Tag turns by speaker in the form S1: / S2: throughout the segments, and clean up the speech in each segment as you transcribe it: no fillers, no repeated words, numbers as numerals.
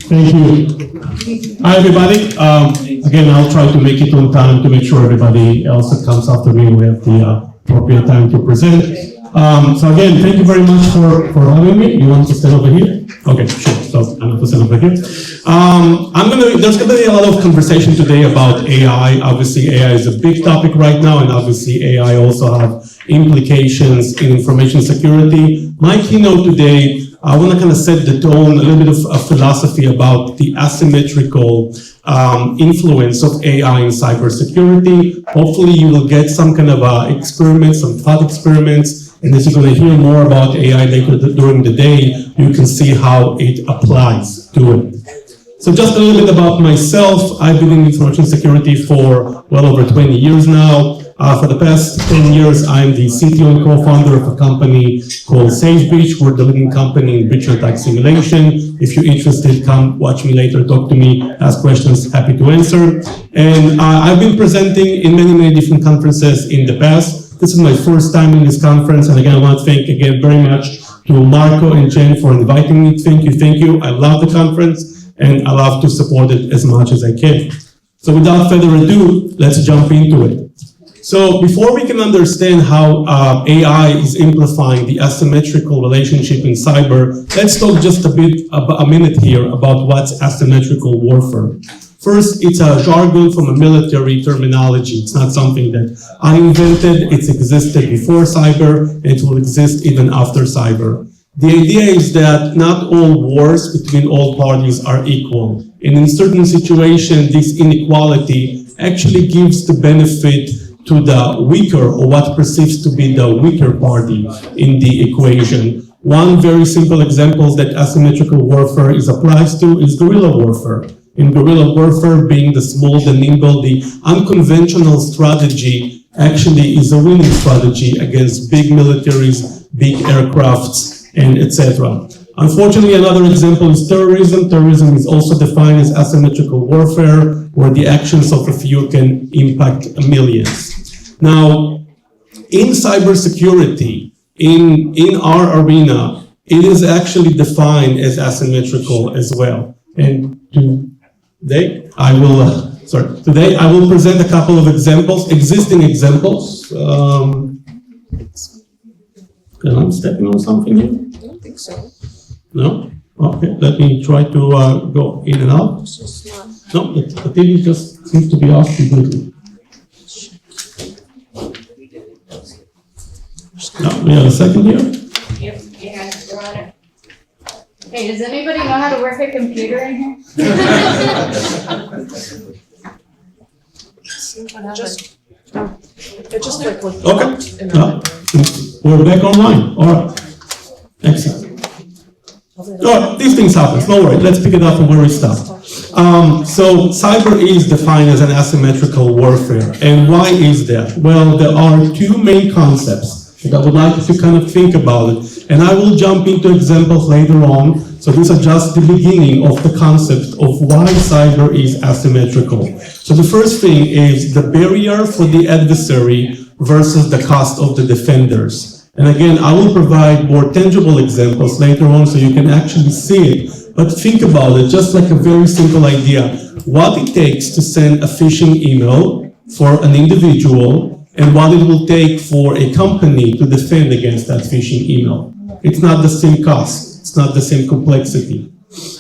S1: Thank you. Hi, everybody. Again, I'll try to make it on time to make sure everybody else that comes after me will have the appropriate time to present. So again, thank you very much for having me. You want to stand over here? Okay, sure. So I'm going to stand over here. There's going to be a lot of conversation today about AI. Obviously, AI is a big topic right now, and obviously AI also have implications in information security. My keynote today, I want to kind of set the tone, a little bit of a philosophy about the asymmetrical influence of AI in cybersecurity. Hopefully you will get some kind of experiments, some thought experiments, and as you're going to hear more about AI later during the day, you can see how it applies to it. So just a little bit about myself. I've been in information security for well over 20 years now. For the past 10 years, I'm the CTO and co-founder of a company called SageBreach. We're the leading company in breach and attack simulation. If you're interested, come watch me later, talk to me, ask questions, happy to answer. And I've been presenting in many different conferences in the past. This is my first time in this conference, and again, I want to thank again very much to Marco and Jen for inviting me. Thank you. I love the conference, and I love to support it as much as I can. So without further ado, let's jump into it. So before we can understand how AI is amplifying the asymmetrical relationship in cyber, let's talk just a minute here about what's asymmetrical warfare. First, it's a jargon from a military terminology. It's not something that I invented. It's existed before cyber, and it will exist even after cyber. The idea is that not all wars between all parties are equal. And in certain situations, this inequality actually gives the benefit to the weaker, or what perceives to be the weaker party in the equation. One very simple example that asymmetrical warfare applies to is guerrilla warfare. In guerrilla warfare, being the small, the nimble, the unconventional strategy actually is a winning strategy against big militaries, big aircrafts, and etc. Unfortunately, another example is terrorism. Terrorism is also defined as asymmetrical warfare, where the actions of a few can impact millions. Now, in cybersecurity, in our arena, it is actually defined as asymmetrical as well. And today, I will present a couple of examples, existing examples. I'm stepping on something here?
S2: I don't think so.
S1: No? Okay, let me try to go in and out.
S2: It's just not.
S1: No, the TV just seems to be off completely. No, we have a second here.
S3: Yep, yeah, you're on it. Hey, does anybody know how to work a computer in here?
S2: It just like looked
S1: Okay.
S2: in
S1: We're back online. All right. Excellent. Oh, these things happen. No worry. Let's pick it up from where we stopped. So cyber is defined as an asymmetrical warfare. And why is that? Well, there are two main concepts that I would like to kind of think about it. And I will jump into examples later on. So these are just the beginning of the concept of why cyber is asymmetrical. So the first thing is the barrier for the adversary versus the cost of the defenders. And again, I will provide more tangible examples later on so you can actually see it. But think about it, just like a very simple idea. What it takes to send a phishing email for an individual and what it will take for a company to defend against that phishing email. It's not the same cost. It's not the same complexity.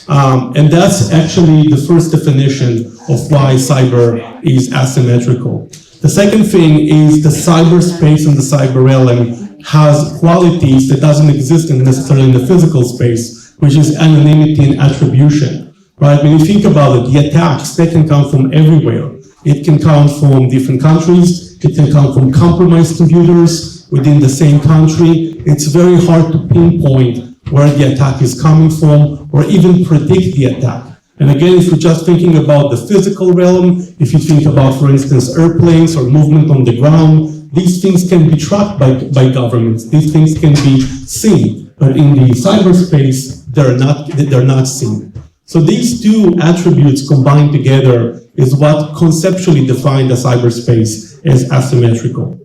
S1: And that's actually the first definition of why cyber is asymmetrical. The second thing is the cyberspace and the cyber realm has qualities that doesn't exist necessarily in the physical space, which is anonymity and attribution, right? When you think about it, the attacks, they can come from everywhere. It can come from different countries. It can come from compromised computers within the same country. It's very hard to pinpoint where the attack is coming from or even predict the attack. And again, if you're just thinking about the physical realm, if you think about, for instance, airplanes or movement on the ground, these things can be tracked by governments. These things can be seen, but in the cyberspace, they're not seen. So these two attributes combined together is what conceptually define the cyberspace as asymmetrical.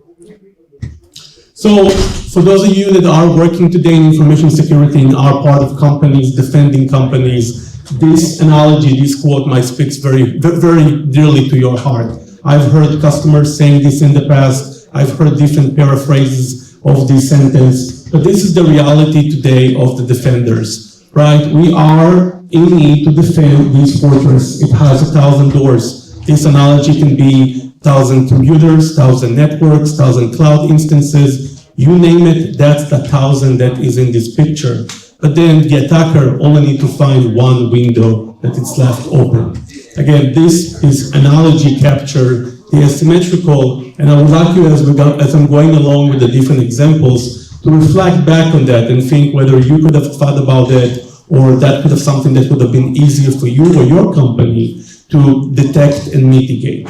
S1: So for those of you that are working today in information security and are part of companies, defending companies, this analogy, this quote might speak very dearly to your heart. I've heard customers saying this in the past. I've heard different paraphrases of this sentence, but this is the reality today of the defenders, right? We are in need to defend this fortress. It has 1,000 doors. This analogy can be 1,000 computers, 1,000 networks, 1,000 cloud instances, you name it, that's the 1,000 that is in this picture. But then the attacker only need to find one window that is left open. Again, this is analogy capture, the asymmetrical, and I would like you, as I'm going along with the different examples, to reflect back on that and think whether you could have thought about it, or that could have something that would have been easier for you or your company to detect and mitigate.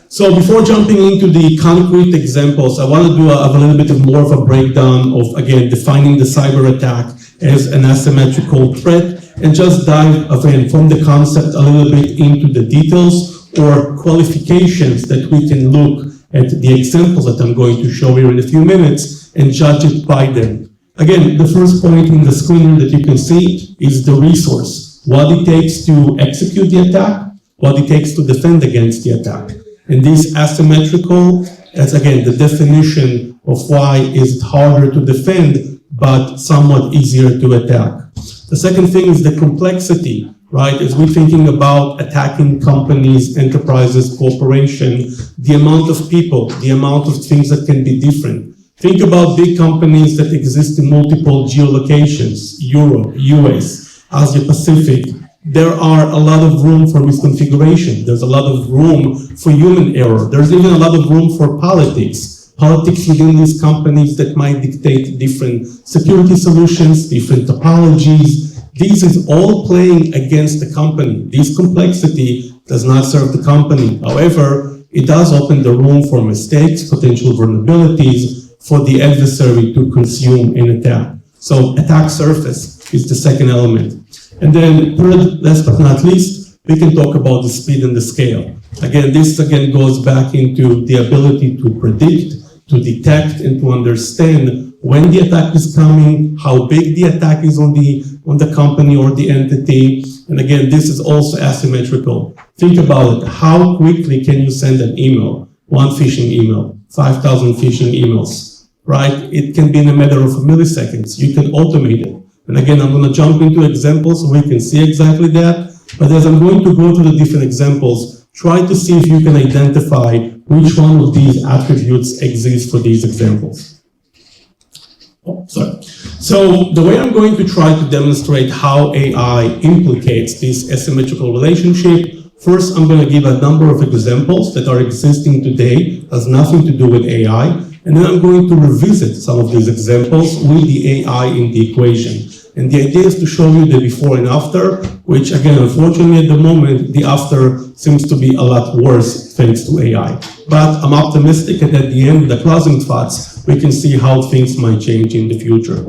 S1: So before jumping into the concrete examples, I want to do a little bit of more of a breakdown of, again, defining the cyber attack as an asymmetrical threat, and just dive, again, from the concept a little bit into the details or qualifications that we can look at the examples that I'm going to show here in a few minutes and judge it by them. Again, the first point in the screen that you can see is the resource, what it takes to execute the attack, what it takes to defend against the attack. And this asymmetrical, that's again the definition of why is it harder to defend, but somewhat easier to attack. The second thing is the complexity, right? As we're thinking about attacking companies, enterprises, corporations, the amount of people, the amount of things that can be different. Think about big companies that exist in multiple geolocations, Europe, US, Asia Pacific. There are a lot of room for misconfiguration. There's a lot of room for human error. There's even a lot of room for politics. Politics within these companies that might dictate different security solutions, different topologies. This is all playing against the company. This complexity does not serve the company. However, it does open the room for mistakes, potential vulnerabilities for the adversary to consume and attack. So attack surface is the second element. And then third, last but not least, we can talk about the speed and the scale. Again, this again goes back into the ability to predict, to detect, and to understand when the attack is coming, how big the attack is on the company or the entity. And again, this is also asymmetrical. Think about it. How quickly can you send an email? One phishing email, 5,000 phishing emails, right? It can be in a matter of milliseconds. You can automate it. And again, I'm going to jump into examples so we can see exactly that. But as I'm going to go through the different examples, try to see if you can identify which one of these attributes exists for these examples. Oh, sorry. So the way I'm going to try to demonstrate how AI implicates this asymmetrical relationship, first I'm going to give a number of examples that are existing today, has nothing to do with AI, and then I'm going to revisit some of these examples with the AI in the equation. And the idea is to show you the before and after, which again, unfortunately at the moment, the after seems to be a lot worse thanks to AI. But I'm optimistic that at the end, the closing thoughts, we can see how things might change in the future.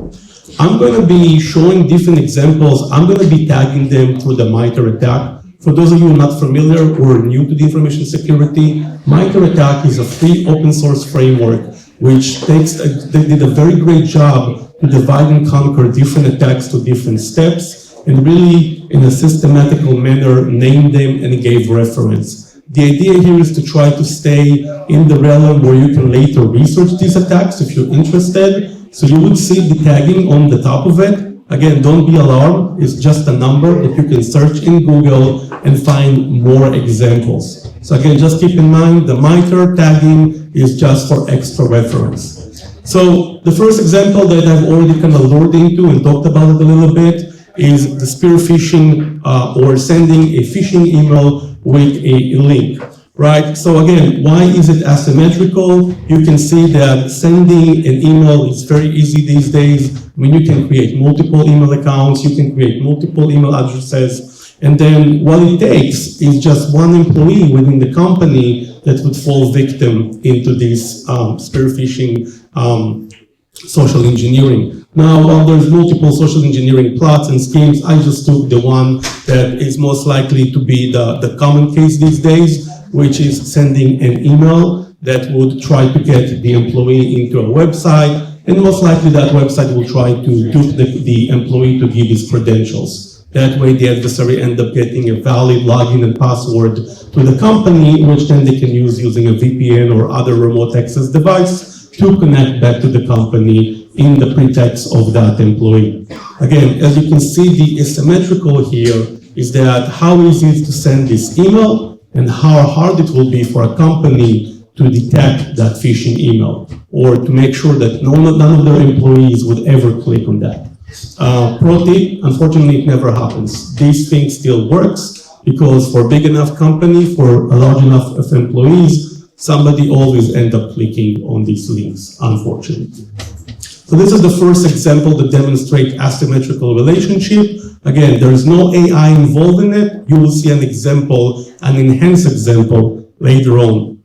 S1: I'm going to be showing different examples. I'm going to be tagging them through the MITRE attack. For those of you not familiar or new to the information security, MITRE attack is a free open source framework which they did a very great job to divide and conquer different attacks to different steps, and really, in a systematical manner, named them and gave reference. The idea here is to try to stay in the realm where you can later research these attacks if you're interested. So you would see the tagging on the top of it. Again, don't be alarmed. It's just a number that you can search in Google and find more examples. So again, just keep in mind the MITRE tagging is just for extra reference. So the first example that I've already kind of lured into and talked about it a little bit is the spear phishing or sending a phishing email with a link, right? So again, why is it asymmetrical? You can see that sending an email is very easy these days. I mean, you can create multiple email accounts, you can create multiple email addresses, and then what it takes is just one employee within the company that would fall victim into this spear phishing social engineering. Now, while there's multiple social engineering plots and schemes, I just took the one that is most likely to be the common case these days, which is sending an email that would try to get the employee into a website and most likely that website will try to dupe the employee to give his credentials. That way the adversary ends up getting a valid login and password to the company, which then they can use using a VPN or other remote access device to connect back to the company in the pretext of that employee. Again, as you can see, the asymmetrical here is that how easy it is to send this email and how hard it will be for a company to detect that phishing email or to make sure that none of their employees would ever click on that. Pro tip, unfortunately, it never happens. This thing still works because for a big enough company, for a large enough of employees, somebody always ends up clicking on these links, unfortunately. So this is the first example that demonstrates asymmetrical relationship. Again, there is no AI involved in it. You will see an example, an enhanced example later on.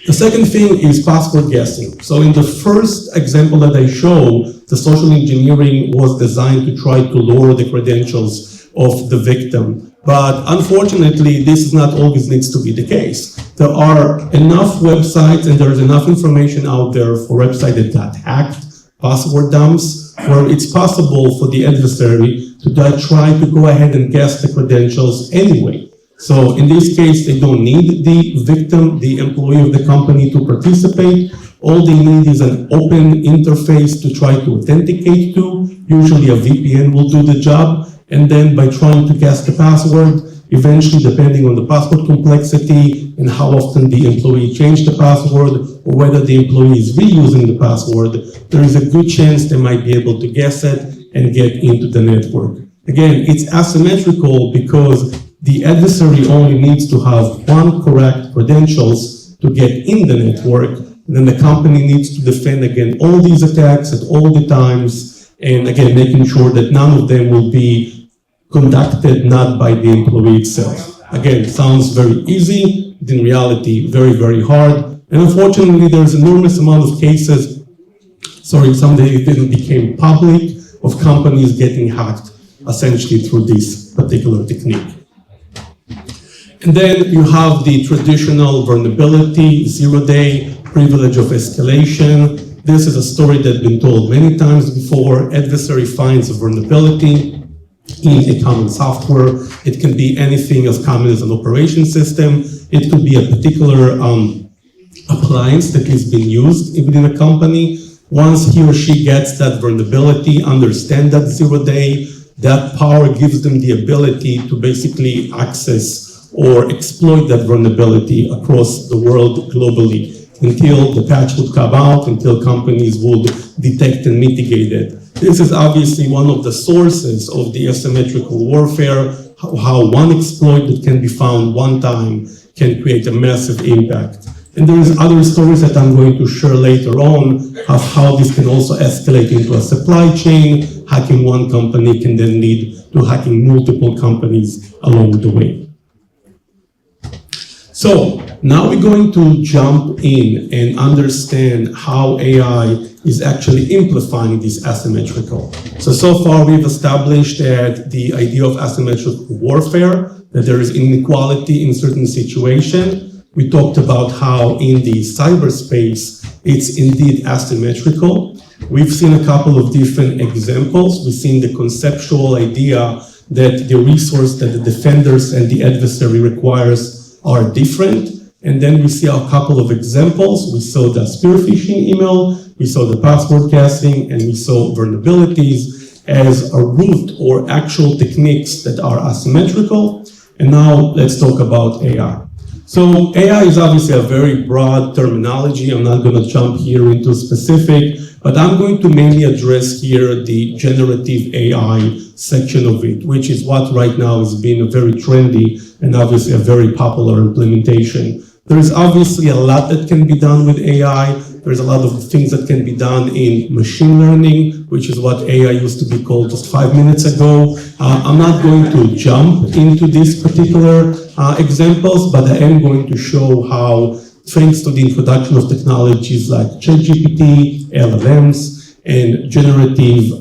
S1: The second thing is password guessing. So in the first example that I show, the social engineering was designed to try to lower the credentials of the victim. But unfortunately, this is not always needs to be the case. There are enough websites and there is enough information out there for websites that got hacked, password dumps, where it's possible for the adversary to try to go ahead and guess the credentials anyway. So in this case, they don't need the victim, the employee of the company to participate. All they need is an open interface to try to authenticate to. Usually a VPN will do the job. And then by trying to guess the password, eventually depending on the password complexity and how often the employee changed the password or whether the employee is reusing the password, there is a good chance they might be able to guess it and get into the network. Again, it's asymmetrical because the adversary only needs to have one correct credentials to get in the network. And then the company needs to defend against all these attacks at all the times. And again, making sure that none of them will be conducted not by the employee itself. Again, sounds very easy, but in reality, very, very hard. And unfortunately, there's an enormous amount of cases, someday it didn't become public, of companies getting hacked essentially through this particular technique. And then you have the traditional vulnerability, zero-day, privilege of escalation. This is a story that's been told many times before. Adversary finds a vulnerability in a common software. It can be anything as common as an operation system. It could be a particular appliance that is being used within a company. Once he or she gets that vulnerability, understand that zero-day, that power gives them the ability to basically access or exploit that vulnerability across the world globally until the patch would come out, until companies would detect and mitigate it. This is obviously one of the sources of the asymmetrical warfare, how one exploit that can be found one time can create a massive impact. And there is other stories that I'm going to share later on of how this can also escalate into a supply chain. Hacking one company can then lead to hacking multiple companies along the way. So now we're going to jump in and understand how AI is actually amplifying this asymmetrical. So far we've established that the idea of asymmetrical warfare, that there is inequality in certain situations. We talked about how in the cyberspace, it's indeed asymmetrical. We've seen a couple of different examples. We've seen the conceptual idea that the resource that the defenders and the adversary requires are different. And then we see a couple of examples. We saw the spear phishing email, we saw the password guessing, and we saw vulnerabilities as a root or actual techniques that are asymmetrical. And now let's talk about AI. So AI is obviously a very broad terminology. I'm not going to jump here into specific, but I'm going to mainly address here the generative AI section of it, which is what right now is being a very trendy and obviously a very popular implementation. There is obviously a lot that can be done with AI. There's a lot of things that can be done in machine learning, which is what AI used to be called just 5 minutes ago. I'm not going to jump into these particular examples, but I am going to show how, thanks to the introduction of technologies like ChatGPT, LLMs, and generative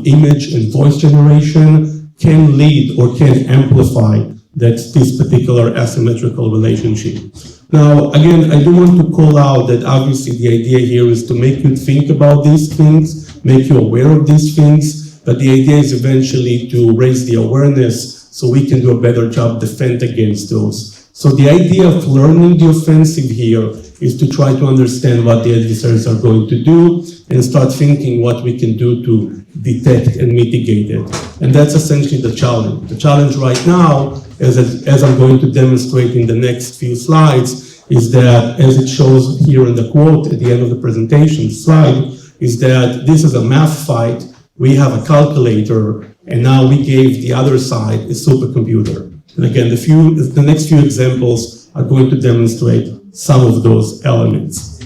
S1: image and voice generation can lead or can amplify this particular asymmetrical relationship. Now, again, I do want to call out that obviously the idea here is to make you think about these things, make you aware of these things, but the idea is eventually to raise the awareness so we can do a better job defend against those. So the idea of learning the offensive here is to try to understand what the adversaries are going to do and start thinking what we can do to detect and mitigate it. And that's essentially the challenge. The challenge right now, as I'm going to demonstrate in the next few slides, is that, as it shows here in the quote at the end of the presentation slide, is that this is a math fight. We have a calculator, and now we gave the other side a supercomputer. And again, the next few examples are going to demonstrate some of those elements.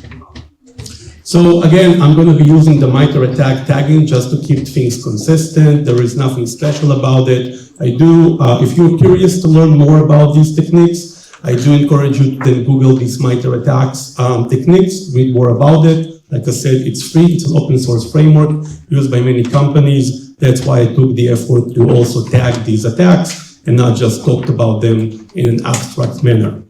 S1: So again, I'm going to be using the MITRE ATT&CK tagging just to keep things consistent. There is nothing special about it. If you're curious to learn more about these techniques, I do encourage you to then Google these MITRE attacks techniques, read more about it. Like I said, it's free, it's an open source framework used by many companies. That's why I took the effort to also tag these attacks and not just talked about them in an abstract manner.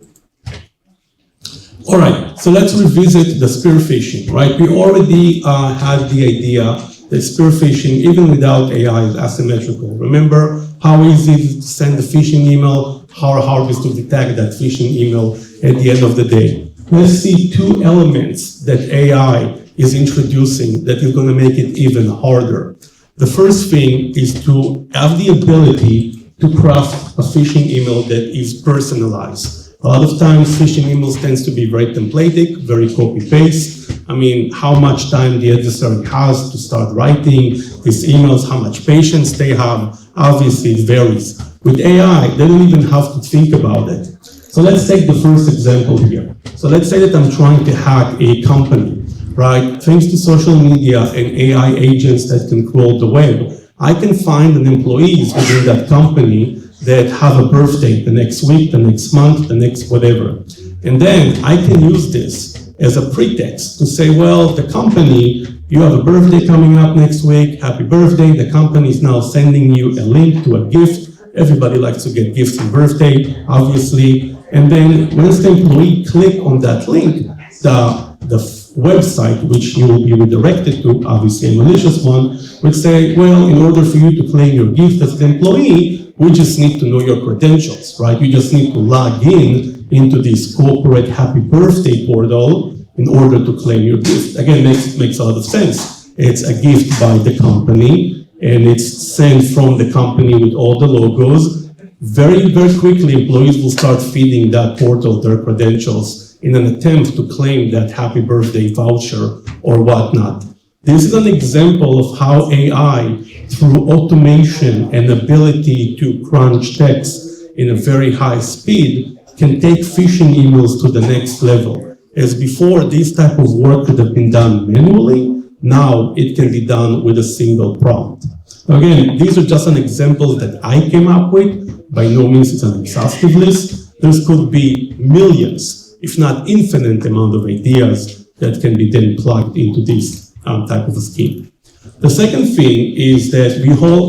S1: All right, so let's revisit the spear phishing, right? We already had the idea that spear phishing, even without AI, is asymmetrical. Remember how easy it is to send a phishing email, how hard it is to detect that phishing email at the end of the day. Let's see two elements that AI is introducing that is going to make it even harder. The first thing is to have the ability to craft a phishing email that is personalized. A lot of times, phishing emails tends to be very templatic, very copy-paste. I mean, how much time the adversary has to start writing these emails, how much patience they have, obviously it varies. With AI, they don't even have to think about it. So let's take the first example here. So let's say that I'm trying to hack a company, right? Thanks to social media and AI agents that can crawl the web, I can find an employees within that company that have a birthday the next week, the next month, the next whatever. And then I can use this as a pretext to say, well, the company, you have a birthday coming up next week, happy birthday. The company is now sending you a link to a gift. Everybody likes to get gifts on birthday, obviously. And then once the employee click on that link, the website, which you will be redirected to, obviously a malicious one, would say, well, in order for you to claim your gift as an employee, we just need to know your credentials, right? You just need to log in into this corporate happy birthday portal in order to claim your gift. Again, makes a lot of sense. It's a gift by the company, and it's sent from the company with all the logos. Very, very quickly, employees will start feeding that portal their credentials in an attempt to claim that happy birthday voucher or whatnot. This is an example of how AI, through automation and ability to crunch text in a very high speed, can take phishing emails to the next level. As before, this type of work could have been done manually. Now it can be done with a single prompt. Again, these are just an example that I came up with. By no means it's an exhaustive list. There could be millions, if not infinite amount of ideas that can be then plugged into this type of a scheme. The second thing is that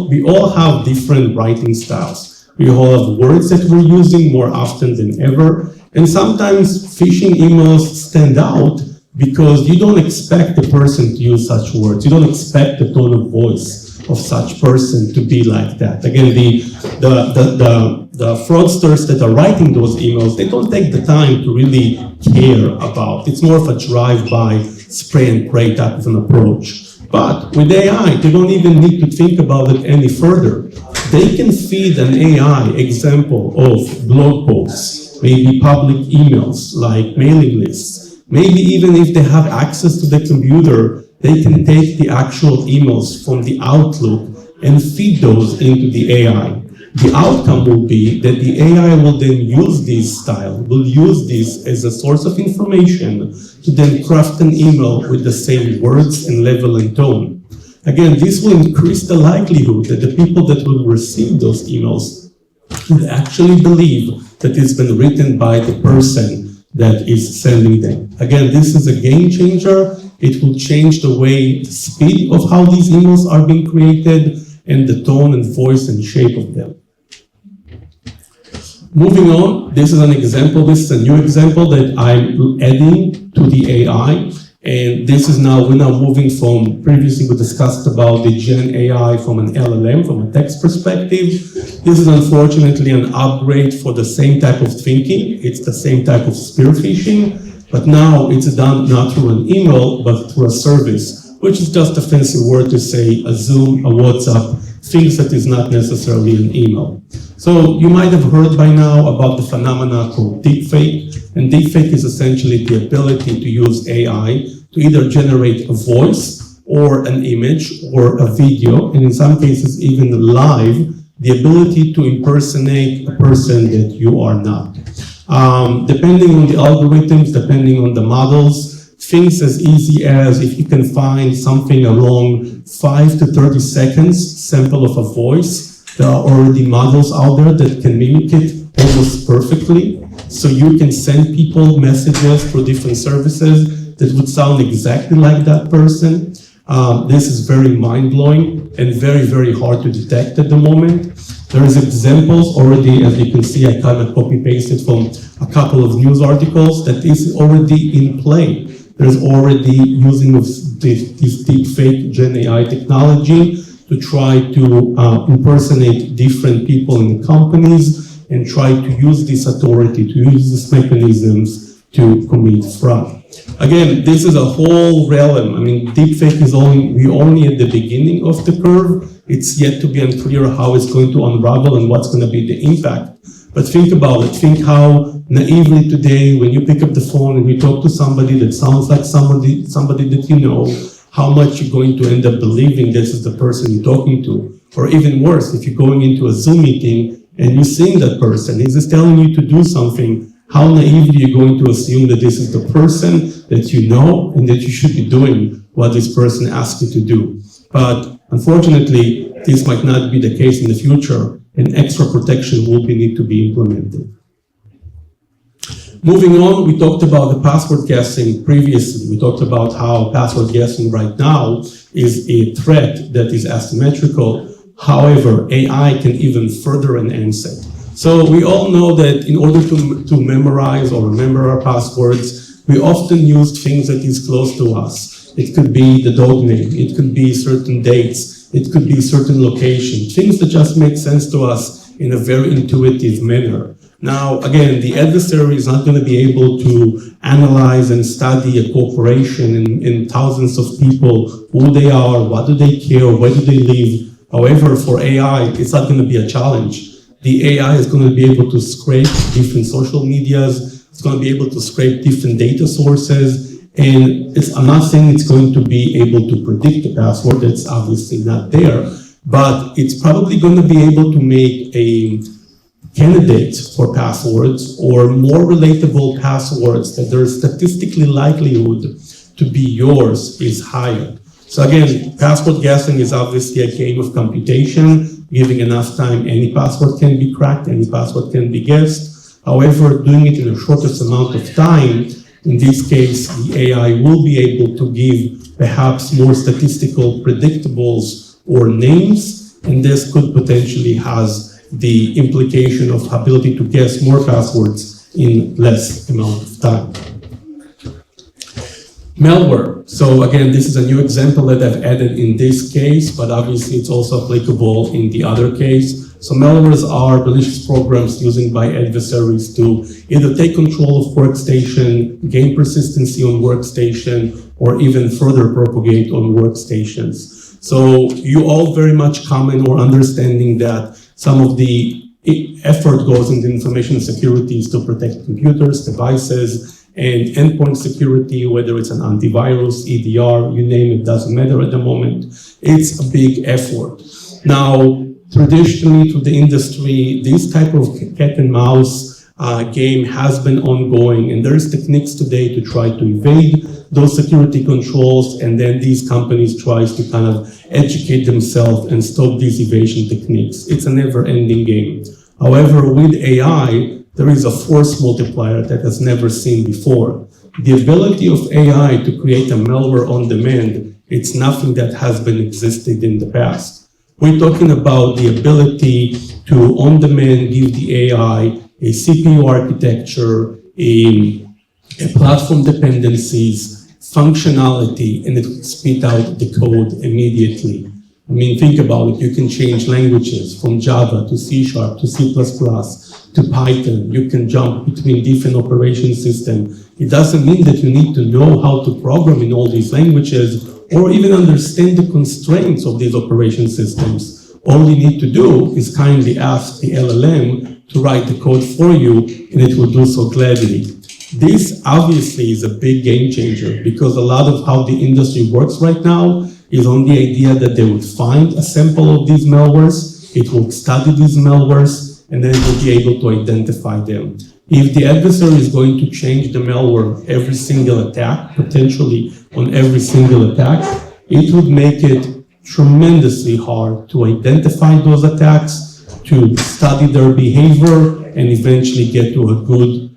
S1: we all have different writing styles. We all have words that we're using more often than ever. And sometimes phishing emails stand out because you don't expect the person to use such words. You don't expect the tone of voice of such person to be like that. Again, the fraudsters that are writing those emails, they don't take the time to really care about. It's more of a drive-by, spray and pray type of an approach. But with AI, they don't even need to think about it any further. They can feed an AI example of blog posts, maybe public emails like mailing lists. Maybe even if they have access to the computer, they can take the actual emails from the Outlook and feed those into the AI. The outcome will be that the AI will then use this style, will use this as a source of information to then craft an email with the same words and level and tone. Again, this will increase the likelihood that the people that will receive those emails will actually believe that it's been written by the person that is sending them. Again, this is a game changer. It will change the way, the speed of how these emails are being created and the tone and voice and shape of them. Moving on, this is an example, this is a new example that I'm adding to the AI. And this is now, we're now moving from, previously we discussed about the Gen AI from an LLM, from a text perspective. This is unfortunately an upgrade for the same type of thinking. It's the same type of spear phishing, but now it's done not through an email, but through a service, which is just a fancy word to say a Zoom, a WhatsApp, things that is not necessarily an email. So you might have heard by now about the phenomena called deepfake, and deepfake is essentially the ability to use AI to either generate a voice or an image or a video, and in some cases even live, the ability to impersonate a person that you are not. Depending on the algorithms, depending on the models, things as easy as if you can find something along 5 to 30 seconds sample of a voice, there are already models out there that can mimic it almost perfectly. So you can send people messages through different services that would sound exactly like that person. This is very mind-blowing and very, very hard to detect at the moment. There is examples already, as you can see, I kind of copy-pasted from a couple of news articles that is already in play. There's already using of this deepfake Gen AI technology to try to impersonate different people in companies and try to use this authority, to use these mechanisms to commit fraud. Again, this is a whole realm. I mean, deepfake is only at the beginning of the curve. It's yet to be unclear how it's going to unravel and what's going to be the impact. But think about it. Think how naively today, when you pick up the phone and you talk to somebody that sounds like somebody that you know, how much you're going to end up believing this is the person you're talking to. Or even worse, if you're going into a Zoom meeting and you're seeing that person, he's just telling you to do something, how naively you're going to assume that this is the person that you know and that you should be doing what this person asks you to do. But unfortunately, this might not be the case in the future, and extra protection will need to be implemented. Moving on, we talked about the password guessing previously. We talked about how password guessing right now is a threat that is asymmetrical. However, AI can even further enhance it. So we all know that in order to memorize or remember our passwords, we often use things that is close to us. It could be the dog name, it could be certain dates, it could be certain locations, things that just make sense to us in a very intuitive manner. Now, again, the adversary is not going to be able to analyze and study a corporation and thousands of people, who they are, what do they care, where do they live. However, for AI, it's not going to be a challenge. The AI is going to be able to scrape different social medias, it's going to be able to scrape different data sources, and I'm not saying it's going to be able to predict the password, that's obviously not there, but it's probably going to be able to make a candidate for passwords or more relatable passwords that their statistically likelihood to be yours is higher. So again, password guessing is obviously a game of computation. Giving enough time, any password can be cracked, any password can be guessed. However, doing it in the shortest amount of time, in this case, the AI will be able to give perhaps more statistical predictables or names, and this could potentially has the implication of ability to guess more passwords in less amount of time. Malware. So again, this is a new example that I've added in this case, but obviously it's also applicable in the other case. So malwares are malicious programs used by adversaries to either take control of workstation, gain persistency on workstation, or even further propagate on workstations. So you all very much comment or understanding that some of the effort goes into information security to protect computers, devices, and endpoint security, whether it's an antivirus, EDR, you name it, doesn't matter at the moment. It's a big effort. Now, traditionally through the industry, this type of cat and mouse game has been ongoing, and there's techniques today to try to evade those security controls, and then these companies try to kind of educate themselves and stop these evasion techniques. It's a never-ending game. However, with AI, there is a force multiplier that has never seen before. The ability of AI to create a malware on demand, it's nothing that has been existed in the past. We're talking about the ability to on demand give the AI a CPU architecture, a platform dependencies, functionality, and it would spit out the code immediately. I mean, think about it. You can change languages from Java to C# to C++ to Python. You can jump between different operation systems. It doesn't mean that you need to know how to program in all these languages or even understand the constraints of these operation systems. All you need to do is kindly ask the LLM to write the code for you, and it will do so gladly. This obviously is a big game changer because a lot of how the industry works right now is on the idea that they would find a sample of these malwares, it will study these malwares, and then it will be able to identify them. If the adversary is going to change the malware every single attack, potentially on every single attack, it would make it tremendously hard to identify those attacks, to study their behavior, and eventually get to a good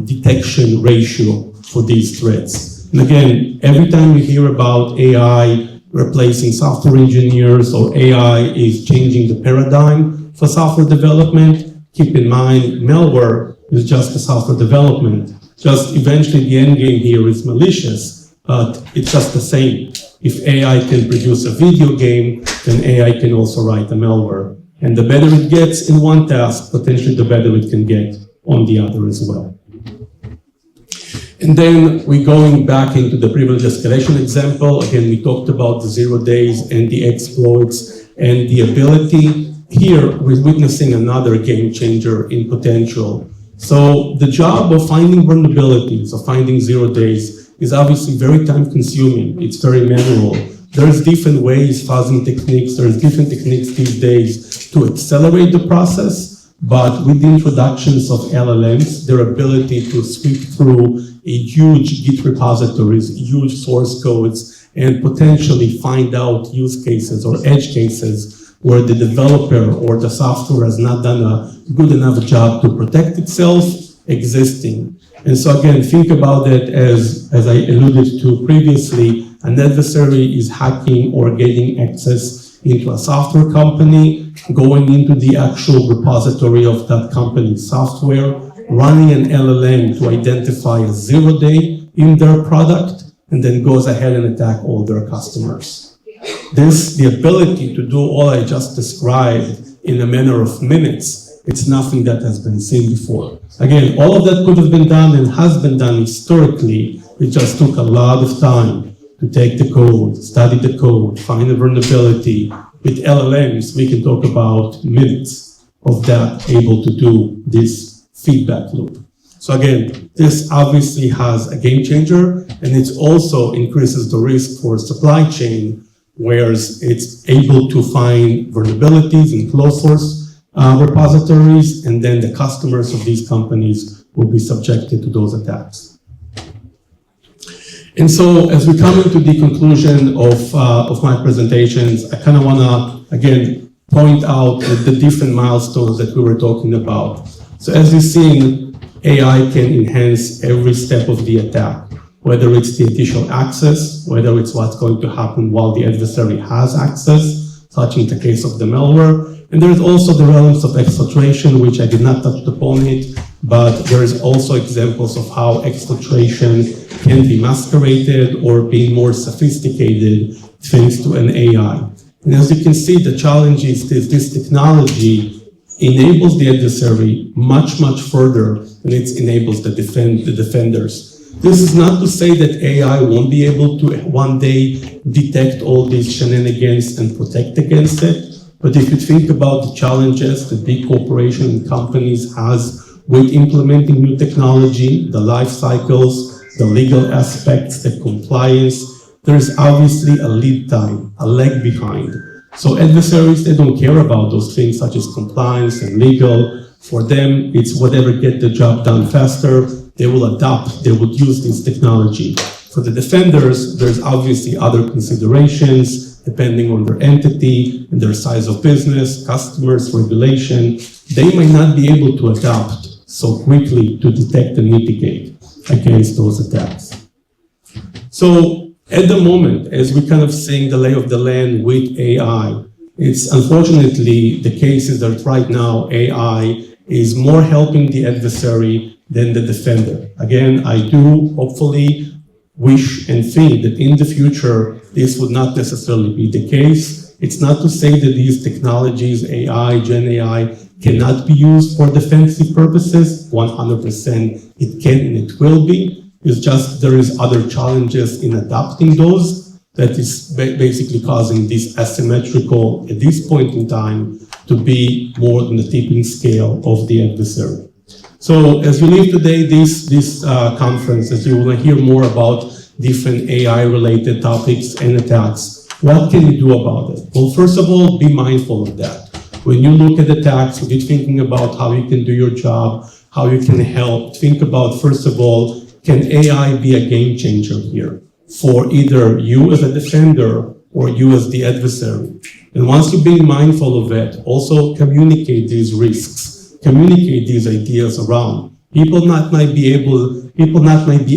S1: detection ratio for these threats. And again, every time you hear about AI replacing software engineers or AI is changing the paradigm for software development, keep in mind malware is just a software development. Just eventually the end game here is malicious, but it's just the same. If AI can produce a video game, then AI can also write a malware. And the better it gets in one task, potentially the better it can get on the other as well. And then we're going back into the privilege escalation example. Again, we talked about the 0 days and the exploits and the ability. Here, we're witnessing another game changer in potential. So the job of finding vulnerabilities, of finding 0 days, is obviously very time consuming. It's very manual. There's different ways, fuzzing techniques, there's different techniques these days to accelerate the process, but with the introductions of LLMs, their ability to sweep through a huge Git repositories, huge source codes, and potentially find out use cases or edge cases where the developer or the software has not done a good enough job to protect itself existing. And so again, think about it as I alluded to previously, an adversary is hacking or getting access into a software company, going into the actual repository of that company's software, running an LLM to identify a 0 day in their product, and then goes ahead and attack all their customers. The ability to do all I just described in a matter of minutes, it's nothing that has been seen before. Again, all of that could have been done and has been done historically. It just took a lot of time to take the code, study the code, find a vulnerability. With LLMs, we can talk about minutes of that able to do this feedback loop. So again, this obviously has a game changer, and it also increases the risk for supply chain, whereas it's able to find vulnerabilities in closed source repositories, and then the customers of these companies will be subjected to those attacks. And so as we come into the conclusion of my presentations, I kind of want to, again, point out the different milestones that we were talking about. So as you've seen, AI can enhance every step of the attack, whether it's the initial access, whether it's what's going to happen while the adversary has access, such in the case of the malware. And there's also the realms of exfiltration, which I did not touch upon it, but there's also examples of how exfiltration can be masqueraded or be more sophisticated thanks to an AI. And as you can see, the challenge is this technology enables the adversary much, much further than it enables the defenders. This is not to say that AI won't be able to one day detect all these shenanigans and protect against it. But if you think about the challenges that big corporations and companies has with implementing new technology, the life cycles, the legal aspects, the compliance, there is obviously a lead time, a lag behind. So adversaries, they don't care about those things such as compliance and legal. For them, it's whatever get the job done faster. They will adopt, they would use this technology. For the defenders, there's obviously other considerations depending on their entity and their size of business, customers, regulation. They might not be able to adapt so quickly to detect and mitigate against those attacks. So at the moment, as we kind of seeing the lay of the land with AI, it's unfortunately the case is that right now AI is more helping the adversary than the defender. Again, I do hopefully wish and think that in the future, this would not necessarily be the case. It's not to say that these technologies, AI, Gen AI, cannot be used for defensive purposes. 100% it can and it will be. It's just there is other challenges in adapting those that is basically causing this asymmetrical, at this point in time, to be more than the tipping scale of the adversary. So as you leave today, this conference, as you will hear more about different AI-related topics and attacks, what can you do about it? Well, first of all, be mindful of that. When you look at attacks, when you're thinking about how you can do your job, how you can help, think about, first of all, can AI be a game changer here for either you as a defender or you as the adversary? And once you're being mindful of it, also communicate these risks, communicate these ideas around. People not might be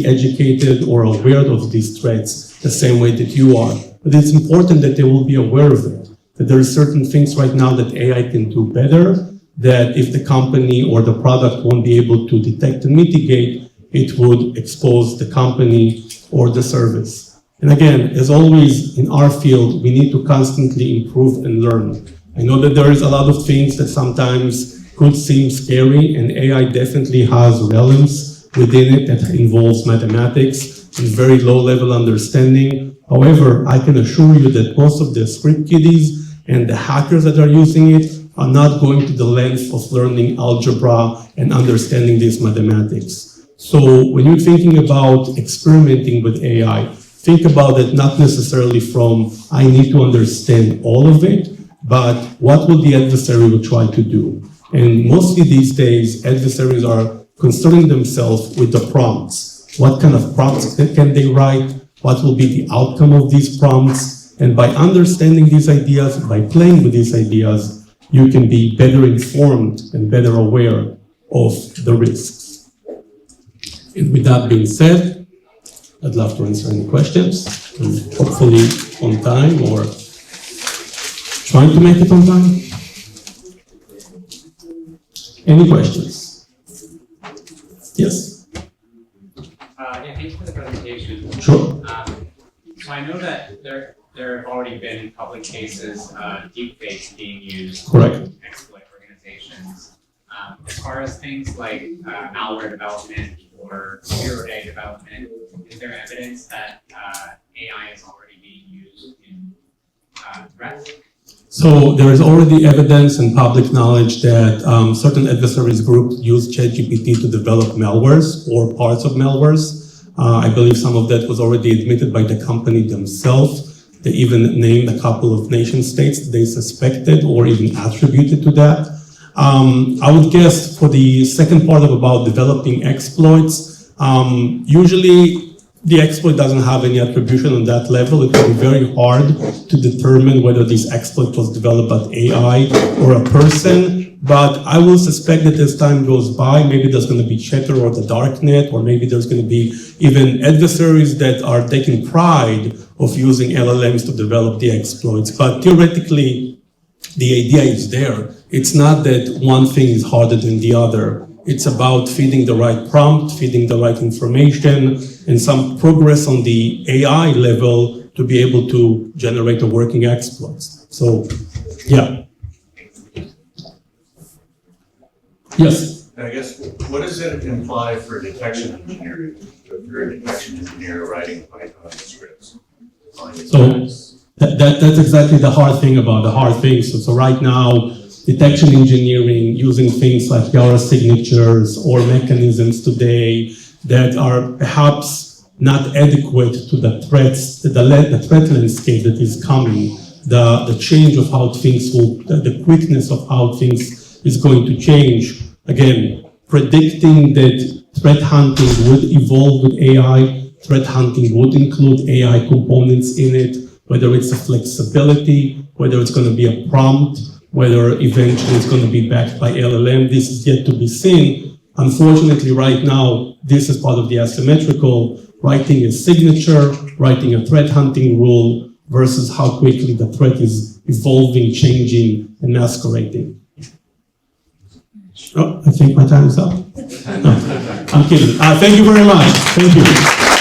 S1: educated or aware of these threats the same way that you are, but it's important that they will be aware of it, that there are certain things right now that AI can do better, that if the company or the product won't be able to detect and mitigate, it would expose the company or the service. And again, as always in our field, we need to constantly improve and learn. I know that there is a lot of things that sometimes could seem scary, and AI definitely has realms within it that involves mathematics and very low-level understanding. However, I can assure you that most of the script kiddies and the hackers that are using it are not going to the length of learning algebra and understanding these mathematics. So when you're thinking about experimenting with AI, think about it not necessarily from, I need to understand all of it, but what will the adversary will try to do? And mostly these days, adversaries are concerning themselves with the prompts. What kind of prompts can they write? What will be the outcome of these prompts? And by understanding these ideas, by playing with these ideas, you can be better informed and better aware of the risks. And with that being said, I'd love to answer any questions, and hopefully on time or trying to make it on time. Any questions? Yes?
S2: Yeah, thanks for the presentation.
S1: Sure.
S2: So I know that there have already been public cases, deepfakes being used
S1: Correct.
S2: to exploit organizations. As far as things like malware development or zero-day development, is there evidence that AI is already being used in threats?
S1: So there is already evidence and public knowledge that certain adversaries groups use ChatGPT to develop malwares or parts of malwares. I believe some of that was already admitted by the company themselves. They even named a couple of nation states they suspected or even attributed to that. I would guess for the second part about developing exploits, usually the exploit doesn't have any attribution on that level. It will be very hard to determine whether this exploit was developed by AI or a person. But I will suspect that as time goes by, maybe there's going to be chatter or the darknet, or maybe there's going to be even adversaries that are taking pride of using LLMs to develop the exploits. But theoretically, the idea is there. It's not that one thing is harder than the other. It's about feeding the right prompt, feeding the right information, and some progress on the AI level to be able to generate a working exploits. So, yeah. Yes?
S4: I guess, what does it imply for detection engineering? If you're a detection engineer writing Python scripts?
S1: So that's exactly the hard thing about the hard things. So right now, detection engineering using things like Yara signatures or mechanisms today that are perhaps not adequate to the threats, the threat landscape that is coming, the change of how things will, the quickness of how things is going to change. Again, predicting that threat hunting would evolve with AI, threat hunting would include AI components in it, whether it's a flexibility, whether it's going to be a prompt, whether eventually it's going to be backed by LLM, this is yet to be seen. Unfortunately, right now, this is part of the asymmetrical, writing a signature, writing a threat hunting rule, versus how quickly the threat is evolving, changing, and masquerading. Oh, I think my time is up. No, I'm kidding. Thank you very much. Thank you.